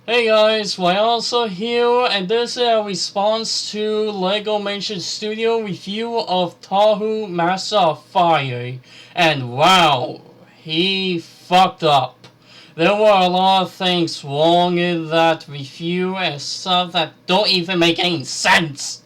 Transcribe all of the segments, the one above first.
Hey guys, Riaso here, and this is a response to LegoMationStudio review of Tahu Master of Fire. And wow, he fucked up. There were a lot of things wrong in that review and stuff that don't even make any sense.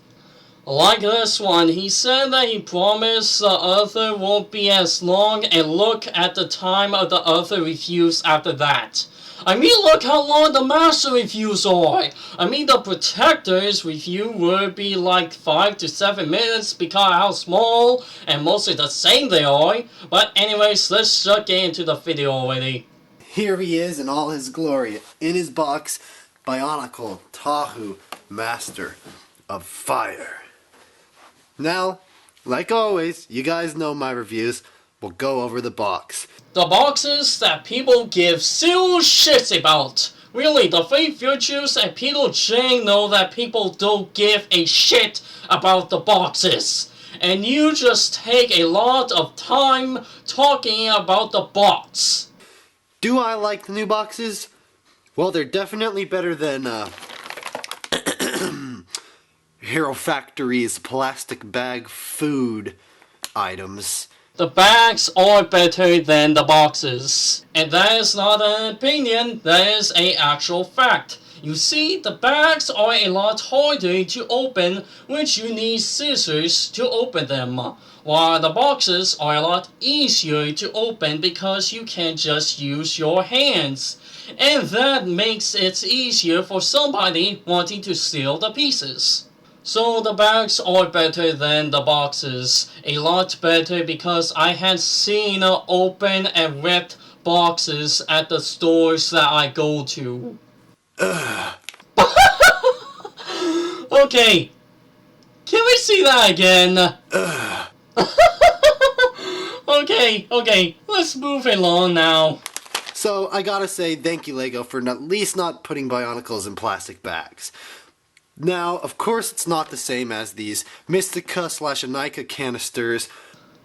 Like this one, he said that he promised the other won't be as long, and look at the time of the other reviews after that. I mean, look how long the Master reviews are! I mean, the Protector's review would be like 5 to 7 minutes because of how small and mostly the same they are. But anyways, let's just get into the video already. Here he is in all his glory, in his box, Bionicle Tahu Master of Fire. Now, like always, you guys know my reviews. We'll go over the box. The boxes that people give zero shits about. Really, the three features and Peter Jane know that people don't give a shit about the boxes. And you just take a lot of time talking about the box. Do I like the new boxes? Well, they're definitely better than Hero Factory's plastic bag food items. The bags are better than the boxes. And that is not an opinion, that is an actual fact. You see, the bags are a lot harder to open, which you need scissors to open them. While the boxes are a lot easier to open because you can just use your hands. And that makes it easier for somebody wanting to steal the pieces. So the bags are better than the boxes. A lot better because I had seen open and ripped boxes at the stores that I go to. Okay. Can we see that again? Okay, let's move along now. So, I gotta say thank you, Lego, for at least not putting Bionicles in plastic bags. Now, of course, it's not the same as these Mystica/Anika canisters.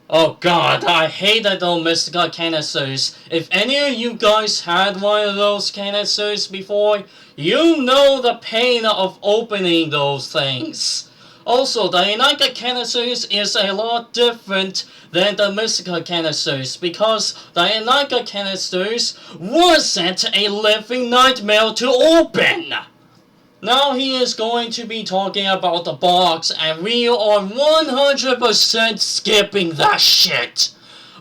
Oh god, I hate those Mystica canisters. If any of you guys had one of those canisters before, you know the pain of opening those things. Also, the Anika canisters is a lot different than the Mystica canisters because the Anika canisters wasn't a living nightmare to open. Now he is going to be talking about the box, and we are 100% skipping that shit.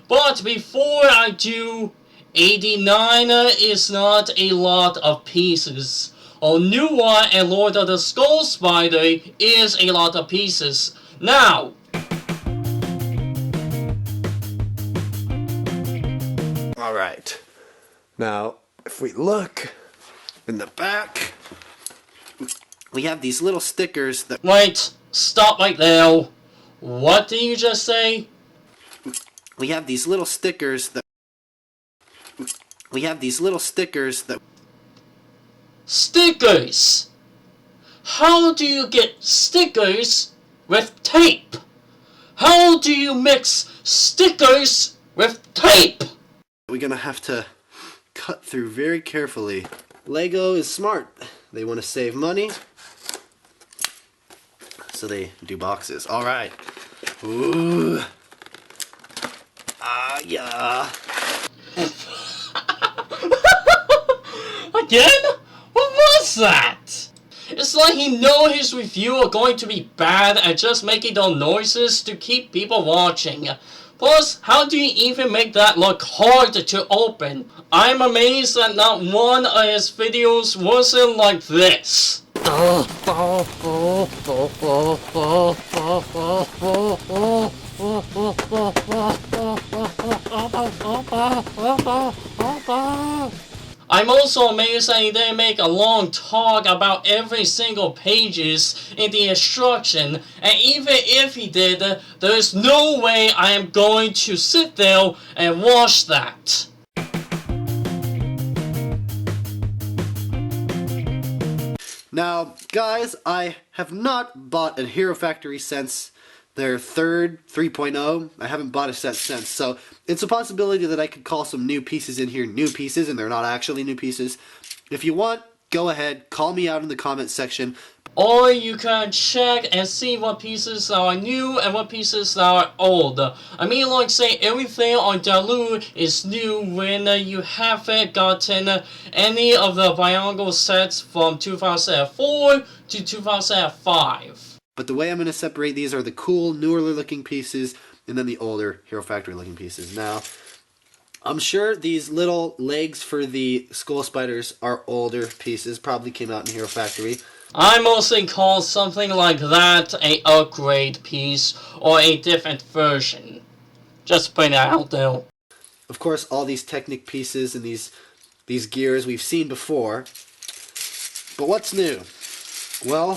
But before I do, 89 is not a lot of pieces. Nooo and Lord of the Skull Spider is a lot of pieces. Now, Alright. Now, if we look in the back, we have these little stickers that... wait, stop right there. What did you just say? We have these little stickers that... Stickers! How do you get stickers with tape? How do you mix stickers with tape? We're gonna have to cut through very carefully. Lego is smart. They want to save money, so they do boxes. Alright. Ooh. Yeah. Again? What was that? It's like he knows his review are going to be bad and just making those noises to keep people watching. Plus, how do you even make that look hard to open? I'm amazed that not one of his videos wasn't like this. I'm also amazed that he didn't make a long talk about every single pages in the instruction, and even if he did, there's no way I am going to sit there and watch that. Now, guys, I have not bought a Hero Factory since their third 3.0. I haven't bought a set since, so it's a possibility that I could call some new pieces in here new pieces, and they're not actually new pieces. If you want, go ahead, call me out in the comment section. Or you can check and see what pieces are new and what pieces are old. I mean, like say everything on Tahu is new when you haven't gotten any of the Bionicle sets from 2004 to 2005. But the way I'm going to separate these are the cool, newer looking pieces and then the older Hero Factory looking pieces. Now, I'm sure these little legs for the skull spiders are older pieces, probably came out in Hero Factory. I mostly call something like that a upgrade piece or a different version. Just putting it out there. Of course, all these Technic pieces and these gears we've seen before. But what's new? Well,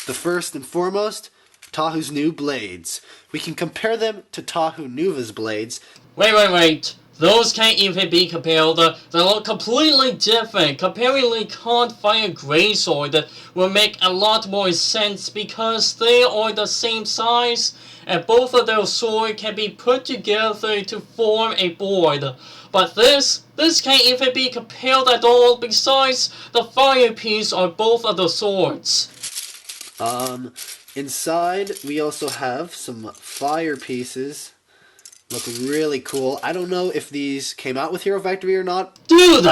the first and foremost, Tahu's new blades. We can compare them to Tahu Nuva's blades. Wait. Those can't even be compared. They look completely different. Comparing Lee-Con Fire Greysword will make a lot more sense because they are the same size and both of their swords can be put together to form a board. But this can't even be compared at all besides the fire piece on both of the swords. Inside we also have some fire pieces. Look really cool. I don't know if these came out with Hero Factory or not. Dude!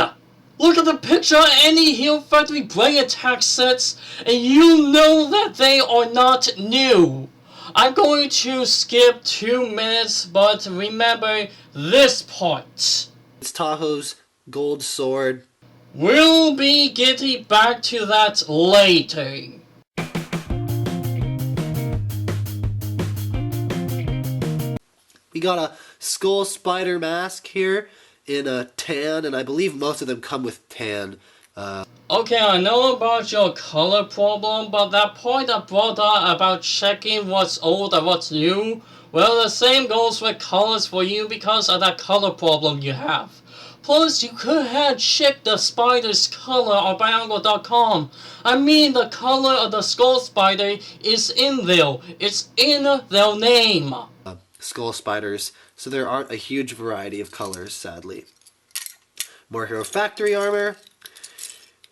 Look at the picture of any Hero Factory Brain Attack sets, and you know that they are not new. I'm going to skip 2 minutes, but remember this part. It's Tahu's gold sword. We'll be getting back to that later. We got a skull spider mask here in a tan, and I believe most of them come with tan. Okay, I know about your color problem, but that point I brought up about checking what's old and what's new, well, the same goes with colors for you because of that color problem you have. Plus, you could have checked the spider's color on Bionicle.com. I mean, the color of the skull spider is in there. It's in their name. Skull spiders, so there aren't a huge variety of colors, sadly. More Hero Factory armor.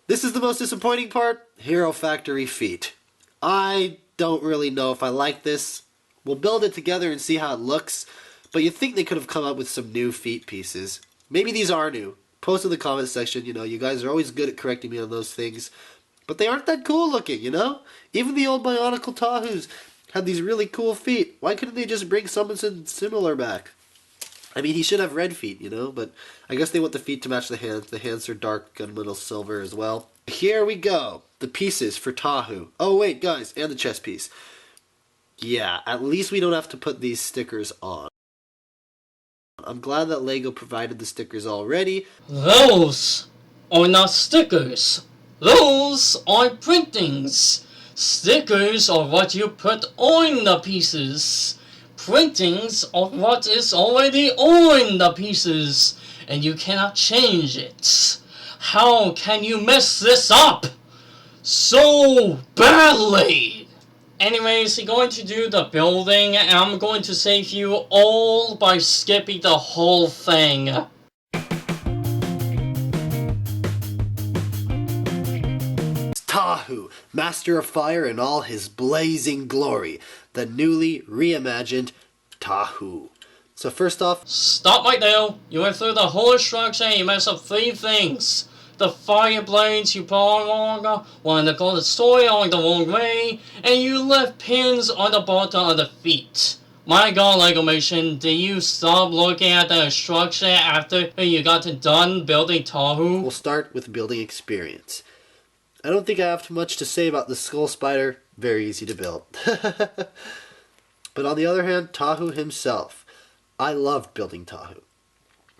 This is the most disappointing part, Hero Factory feet. I don't really know if I like this. We'll build it together and see how it looks, but you'd think they could have come up with some new feet pieces. Maybe these are new. Post in the comment section, you guys are always good at correcting me on those things. But they aren't that cool looking, Even the old Bionicle Tahus had these really cool feet. Why couldn't they just bring something similar back? I mean, he should have red feet, but I guess they want the feet to match the hands. The hands are dark and a little silver as well. Here we go. The pieces for Tahu. Oh, wait, guys, and the chest piece. Yeah, at least we don't have to put these stickers on. I'm glad that LEGO provided the stickers already. Those are not stickers. Those are printings. Stickers are what you put on the pieces. Printings are what is already on the pieces, and you cannot change it. How can you mess this up so badly? Anyways, you're going to do the building, and I'm going to save you all by skipping the whole thing. Tahu, Master of Fire in all his blazing glory, the newly reimagined Tahu. So first off, Stop right there. You went through the whole instruction and you messed up 3 things. The fire blades you put on wrong, one that goes the story on the wrong way, and you left pins on the bottom of the feet. My god, LegoMation, did you stop looking at the instruction after you got done building Tahu? we'll start with building experience. I don't think I have too much to say about the skull spider. Very easy to build. But on the other hand, Tahu himself. I loved building Tahu.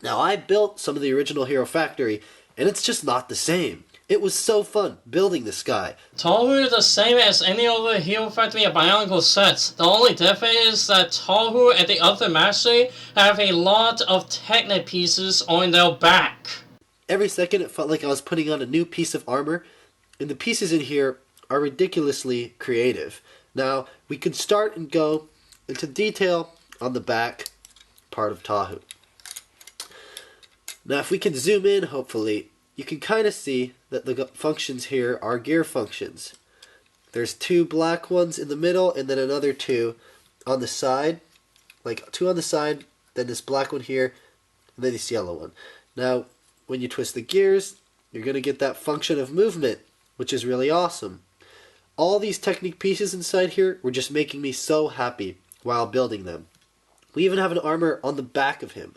Now, I built some of the original Hero Factory, and it's just not the same. It was so fun building this guy. Tahu is the same as any other Hero Factory and Bionicle sets. The only difference is that Tahu and the other Master have a lot of Technic pieces on their back. Every second it felt like I was putting on a new piece of armor, and the pieces in here are ridiculously creative. Now, we could start and go into detail on the back part of Tahu. Now, if we can zoom in, hopefully, you can kind of see that the functions here are gear functions. There's 2 black ones in the middle and then another 2 on the side. Like 2 on the side, then this black one here, and then this yellow one. Now, when you twist the gears, you're going to get that function of movement, which is really awesome. All these Technic pieces inside here were just making me so happy while building them. We even have an armor on the back of him.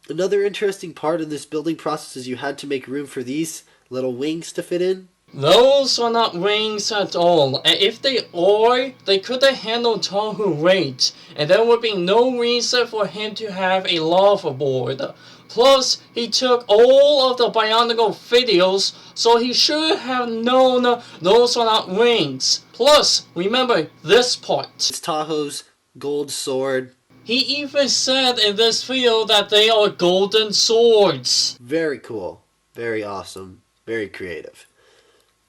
Another interesting part in this building process is you had to make room for these little wings to fit in. Those are not wings at all, and if they are, they couldn't handle Tahu right, and there would be no reason for him to have a lava board. Plus, he took all of the Bionicle videos, so he should have known those are not wings. Plus, remember this part. It's Tahu's gold sword. He even said in this video that they are golden swords. Very cool. Very awesome. Very creative.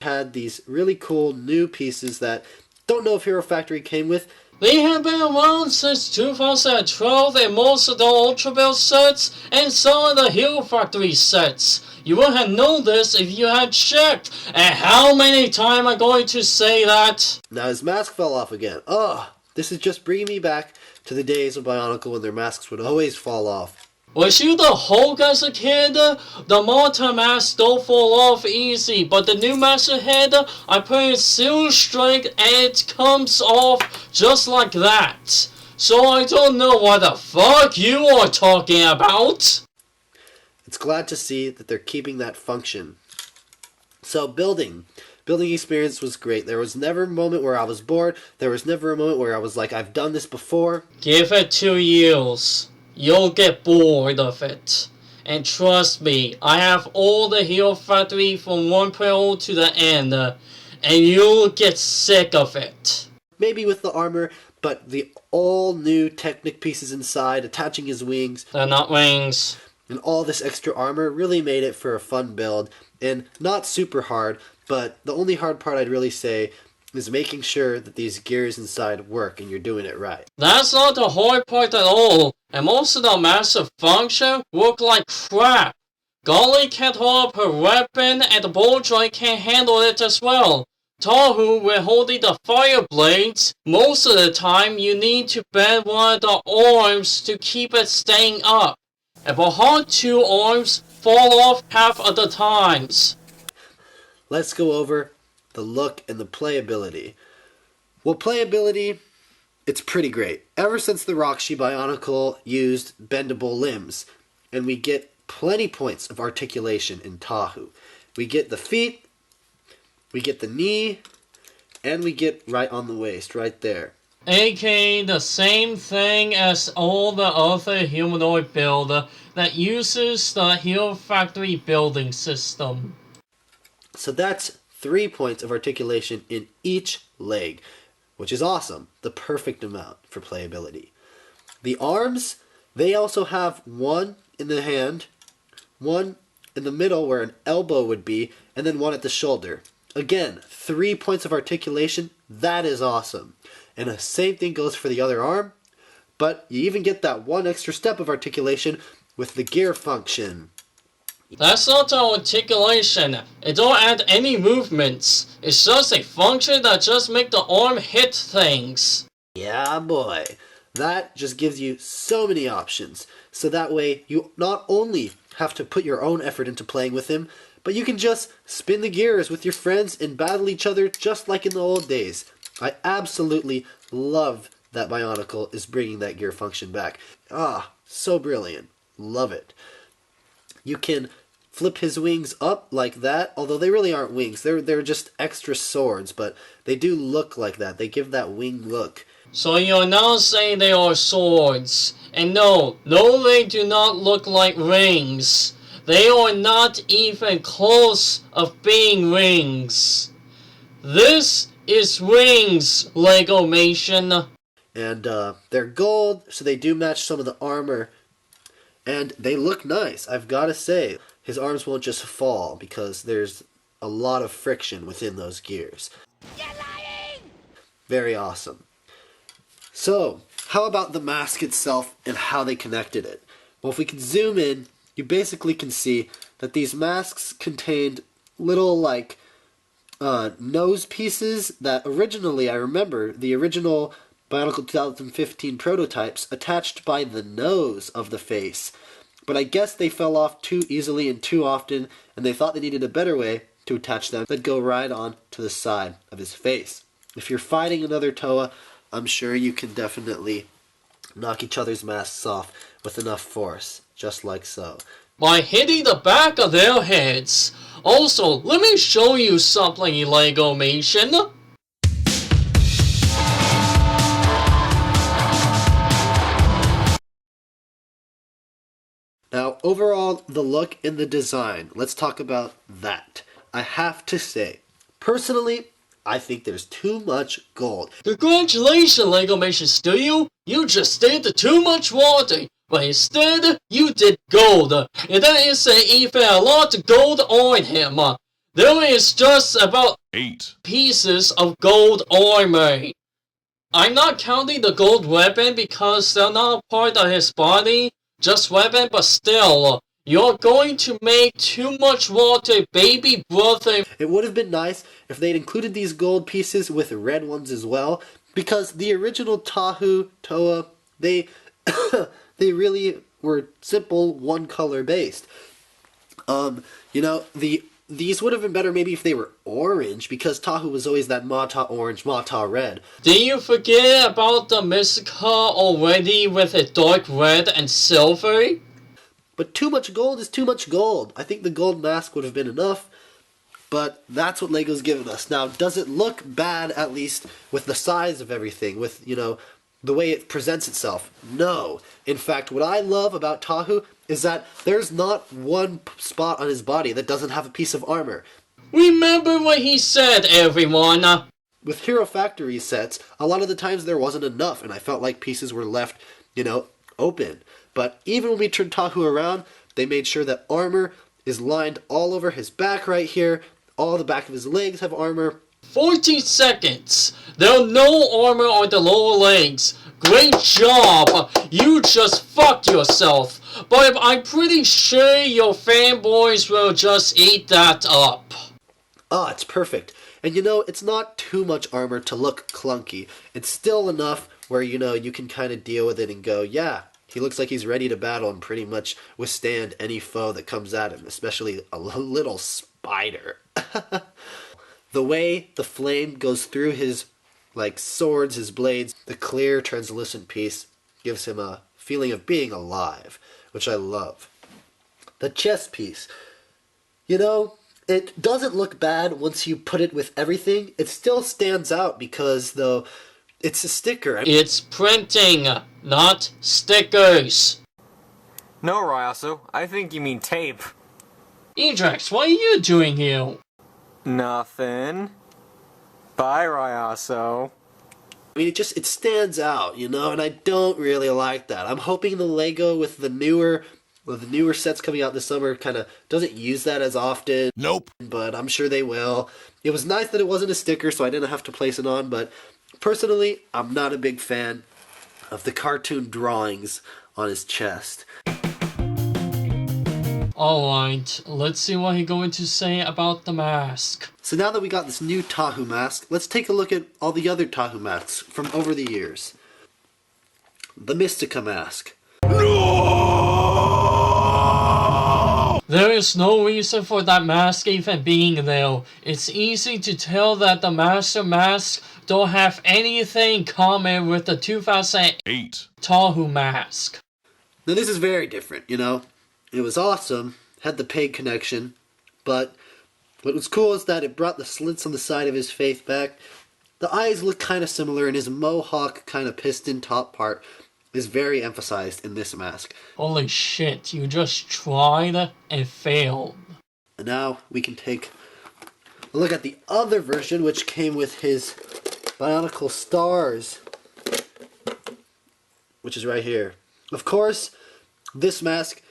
Had these really cool new pieces that don't know if Hero Factory came with. They have been around since 2012 in most of the Ultra Build sets and some of the Hero Factory sets. You would have known this if you had checked. And how many times am I going to say that? Now his mask fell off again. Ugh, this is just bringing me back to the days of Bionicle when their masks would always fall off. Was you the Hulk as a kid? The Malta mask don't fall off easy, but the new Master Head, I put in zero strength and it comes off just like that. So I don't know what the fuck you are talking about. It's glad to see that they're keeping that function. So building experience was great. There was never a moment where I was bored. There was never a moment where I was like, I've done this before. Give it 2 years. You'll get bored of it. And trust me, I have all the Hero Factory from 1.0 to the end. And you'll get sick of it. Maybe with the armor, but the all new Technic pieces inside, attaching his wings. They're not wings. And all this extra armor really made it for a fun build. And not super hard, but the only hard part I'd really say is making sure that these gears inside work and you're doing it right. That's not the hard part at all, and most of the massive function work like crap. Golly can't hold up her weapon and the ball joint can't handle it as well. Tahu, when holding the fire blades, most of the time you need to bend one of the arms to keep it staying up. And for hard 2 arms fall off half of the times. Let's go over the look and the playability. Well, playability, it's pretty great. Ever since the Roxy Bionicle used bendable limbs, and we get plenty points of articulation in Tahu. We get the feet, we get the knee, and we get right on the waist, right there. AKA the same thing as all the other humanoid build that uses the Hero Factory building system. So that's 3 points of articulation in each leg, which is awesome. The perfect amount for playability. The arms, they also have 1 in the hand, 1 in the middle where an elbow would be, and then 1 at the shoulder. Again, 3 points of articulation. That is awesome. And the same thing goes for the other arm, but you even get that 1 extra step of articulation with the gear function. That's not the articulation. It don't add any movements. It's just a function that just make the arm hit things. Yeah, boy. That just gives you so many options. So that way you not only have to put your own effort into playing with him, but you can just spin the gears with your friends and battle each other just like in the old days. I absolutely love that Bionicle is bringing that gear function back. Ah, so brilliant. Love it. You can flip his wings up like that, although they really aren't wings. They're just extra swords, but they do look like that. They give that wing look. So you're now saying they are swords. And no, they do not look like rings. They are not even close of being rings. This is rings, LegoMation. And they're gold, so they do match some of the armor. And they look nice, I've got to say. His arms won't just fall because there's a lot of friction within those gears. You're lying! Very awesome. So, how about the mask itself and how they connected it? Well, if we can zoom in, you basically can see that these masks contained little like nose pieces that originally, I remember, the original Bionicle 2015 prototypes attached by the nose of the face. But I guess they fell off too easily and too often, and they thought they needed a better way to attach them that go right on to the side of his face. If you're fighting another Toa, I'm sure you can definitely knock each other's masks off with enough force, just like so. By hitting the back of their heads. Also, let me show you something, LegoMation. Now, overall, the look and the design, let's talk about that. I have to say, personally, I think there's too much gold. Congratulations, LegoMationStudio. You just did too much water, but instead, you did gold. And that is even a lot of gold on him. There is just about 8 pieces of gold armor. I'm not counting the gold weapon because they're not part of his body. Just weapon, but still, you're going to make too much water, baby brother. It would have been nice if they'd included these gold pieces with red ones as well, because the original Tahu, Toa, they they really were simple, one color based. These would have been better maybe if they were orange, because Tahu was always that Mata orange, Mata red. Did you forget about the Mystica already with a dark red and silver? But too much gold is too much gold. I think the gold mask would have been enough, but that's what LEGO's given us. Now, does it look bad, at least, with the size of everything, with, the way it presents itself? No. In fact, what I love about Tahu is that there's not one spot on his body that doesn't have a piece of armor. Remember what he said, everyone. With Hero Factory sets, a lot of the times there wasn't enough, and I felt like pieces were left, open. But even when we turned Tahu around, they made sure that armor is lined all over his back right here. All the back of his legs have armor. 14 seconds. There's no armor on the lower legs. Great job. You just fucked yourself. But I'm pretty sure your fanboys will just eat that up. Ah, it's perfect. And it's not too much armor to look clunky. It's still enough where, you can kind of deal with it and go, yeah, he looks like he's ready to battle and pretty much withstand any foe that comes at him, especially a little spider. The way the flame goes through his, swords, his blades, the clear, translucent piece gives him a feeling of being alive, which I love. The chest piece. It doesn't look bad once you put it with everything. It still stands out because, though, it's a sticker. It's printing, not stickers. No, Riaso, I think you mean tape. Edrax, what are you doing here? Nothing. Bye, Riaso. I mean, it stands out, and I don't really like that. I'm hoping the LEGO with the newer sets coming out this summer kind of doesn't use that as often. Nope. But I'm sure they will. It was nice that it wasn't a sticker, so I didn't have to place it on, but personally, I'm not a big fan of the cartoon drawings on his chest. Alright, let's see what he's going to say about the mask. So now that we got this new Tahu mask, let's take a look at all the other Tahu masks from over the years. The Mystica mask. No! There is no reason for that mask even being there. It's easy to tell that the Master Masks don't have anything in common with the 2008 Tahu mask. Now this is very different, It was awesome, had the paid connection, but what was cool is that it brought the slits on the side of his face back. The eyes look kind of similar, and his mohawk kind of piston top part is very emphasized in this mask. Holy shit, you just tried and failed. And now we can take a look at the other version, which came with his Bionicle stars, which is right here. Of course, this mask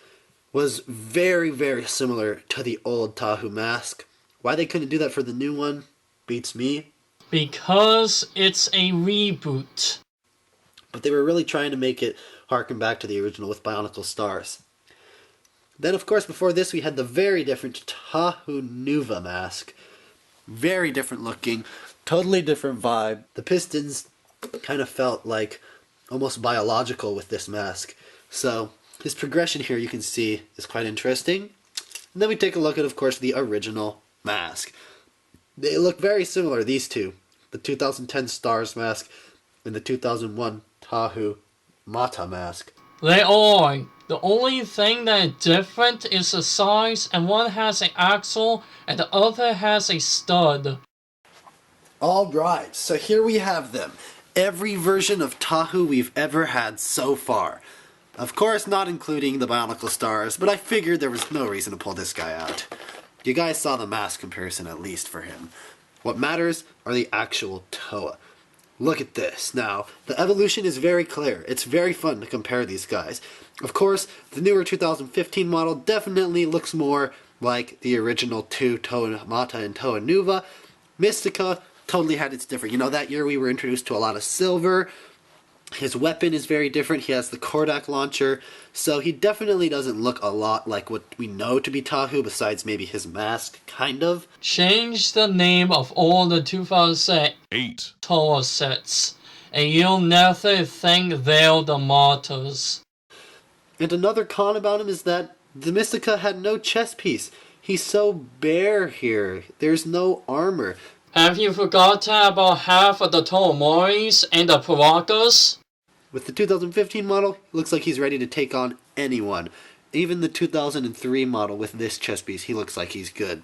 was very, very similar to the old Tahu mask. Why they couldn't do that for the new one beats me. Because it's a reboot. But they were really trying to make it harken back to the original with Bionicle stars. Then, of course, before this, we had the very different Tahu Nuva mask. Very different looking, totally different vibe. The pistons kind of felt like almost biological with this mask. So his progression here, you can see, is quite interesting. And then we take a look at, of course, the original mask. They look very similar, these two. The 2010 Stars mask and the 2001 Tahu Mata mask. They are. The only thing that is different is the size, and one has an axle and the other has a stud. Alright, so here we have them. Every version of Tahu we've ever had so far. Of course, not including the Bionicle Stars, but I figured there was no reason to pull this guy out. You guys saw the mask comparison at least for him. What matters are the actual Toa. Look at this. Now, the evolution is very clear. It's very fun to compare these guys. Of course, the newer 2015 model definitely looks more like the original two, Toa Mata and Toa Nuva. Mystica totally had its different. You know, that year we were introduced to a lot of silver. His weapon is very different. He has the Kordak launcher. So he definitely doesn't look a lot like what we know to be Tahu, besides maybe his mask, kind of. Change the name of all the 2008 Toa sets, and you'll never think they're the Matas. And another con about him is that the Mystica had no chest piece. He's so bare here. There's no armor. Have you forgotten about half of the Tomoris and the Parakas? With the 2015 model, it looks like he's ready to take on anyone. Even the 2003 model with this chest piece, he looks like he's good.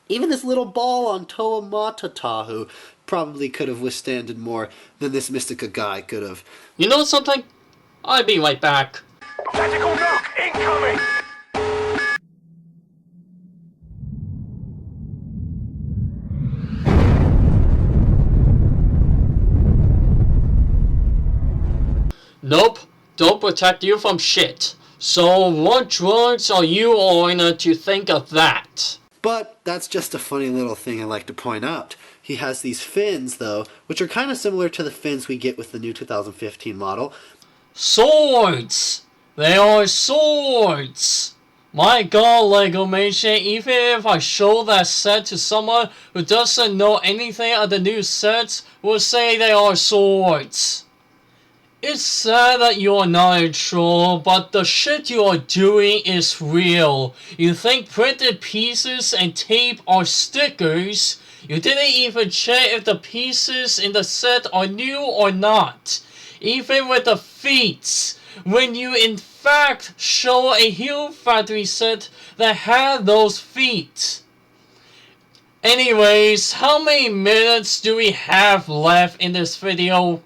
Even this little ball on Toa Mata Tahu probably could have withstanded more than this Mystica guy could have. You know something? I'll be right back. Tactical nuke incoming! Nope, don't protect you from shit. So what drugs are you on to think of that? But that's just a funny little thing I like to point out. He has these fins, though, which are kind of similar to the fins we get with the new 2015 model. Swords! They are swords! My god, LegoMation, even if I show that set to someone who doesn't know anything of the new sets, will say they are swords. It's sad that you are not a troll, but the shit you are doing is real. You think printed pieces and tape are stickers? You didn't even check if the pieces in the set are new or not. Even with the feet, when you in fact show a Hero Factory set that had those feet. Anyways, how many minutes do we have left in this video?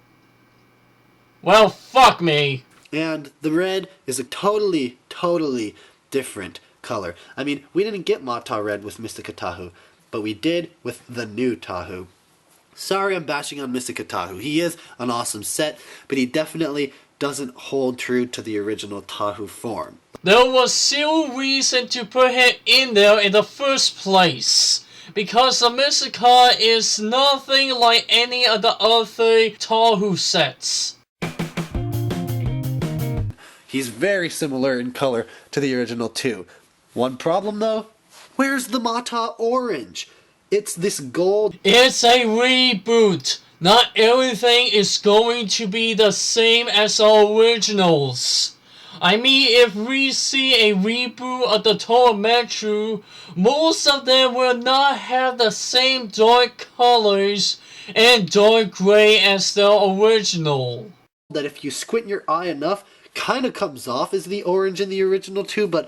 Well, fuck me. And the red is a totally different color. I mean, we didn't get Mata Red with Mystica Tahu, but we did with the new Tahu. Sorry I'm bashing on Mystica Tahu. He is an awesome set, but he definitely doesn't hold true to the original Tahu form. There was zero reason to put him in there in the first place, because the Mystica is nothing like any of the other Tahu sets. He's very similar in color to the original too. One problem though, where's the Mata Orange? It's this gold. It's a reboot. Not everything is going to be the same as the originals. I mean, if we see a reboot of the Toa Metro, most of them will not have the same dark colors and dark gray as the original. That if you squint your eye enough, kind of comes off as the orange in the original too, but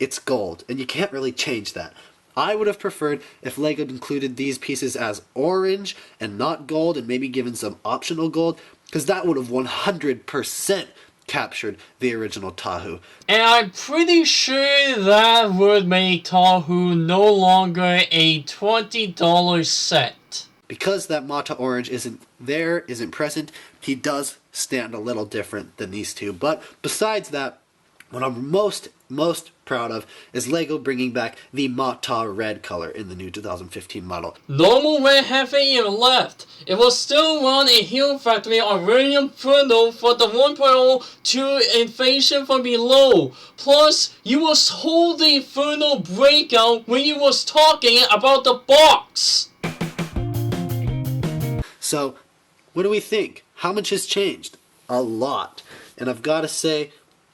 it's gold, and you can't really change that. I would have preferred if LEGO included these pieces as orange and not gold, and maybe given some optional gold, because that would have 100% captured the original Tahu. And I'm pretty sure that would make Tahu no longer a $20 set. Because that Mata Orange isn't present, he does stand a little different than these two. But besides that, what I'm most proud of is LEGO bringing back the Mata red color in the new 2015 model. Normal red haven't even left. It will still run a Hero Factory on Radium Inferno for the 1.0 to Invasion from Below. Plus, you was holding Inferno Breakout when you was talking about the box. So, what do we think? How much has changed? A lot. And I've got to say,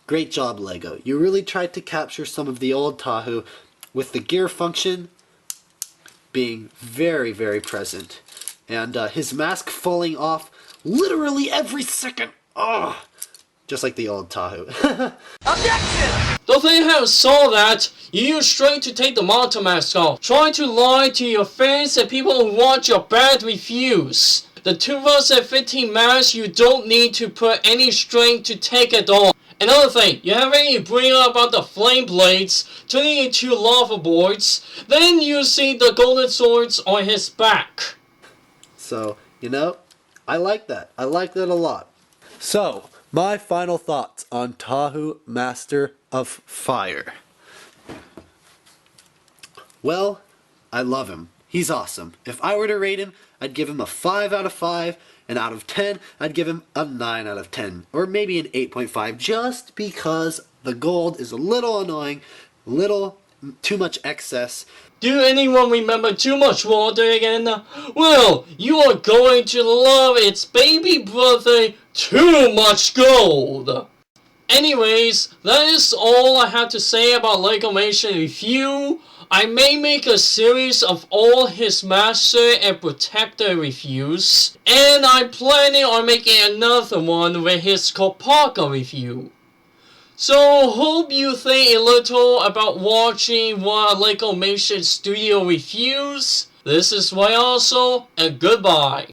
great job, LEGO. You really tried to capture some of the old Tahu with the gear function being very, very present. And his mask falling off literally every second. Oh, just like the old Tahu. Objection! Though they have saw that, you used strength to take the Mata mask off, trying to lie to your fans and people who watch your bad reviews. The 2015 mask, you don't need to put any strength to take it off. Another thing, you have any bring up about the flame blades turning into lava boards, then you see the golden swords on his back. So, you know, I like that. I like that a lot. So, my final thoughts on Tahu Master of Fire. Well, I love him. He's awesome. If I were to rate him, I'd give him a 5 out of 5, and out of 10, I'd give him a 9 out of 10, or maybe an 8.5, just because the gold is a little annoying, little too much excess. Do anyone remember Too Much Water again? Well, you are going to love its baby brother, Too Much Gold. Anyways, that is all I have to say about LegoMation Review. I may make a series of all his Master and Protector reviews, and I'm planning on making another one with his Kopaka review. So, hope you think a little about watching one of LegoMationStudio reviews. This is Riaso, and goodbye.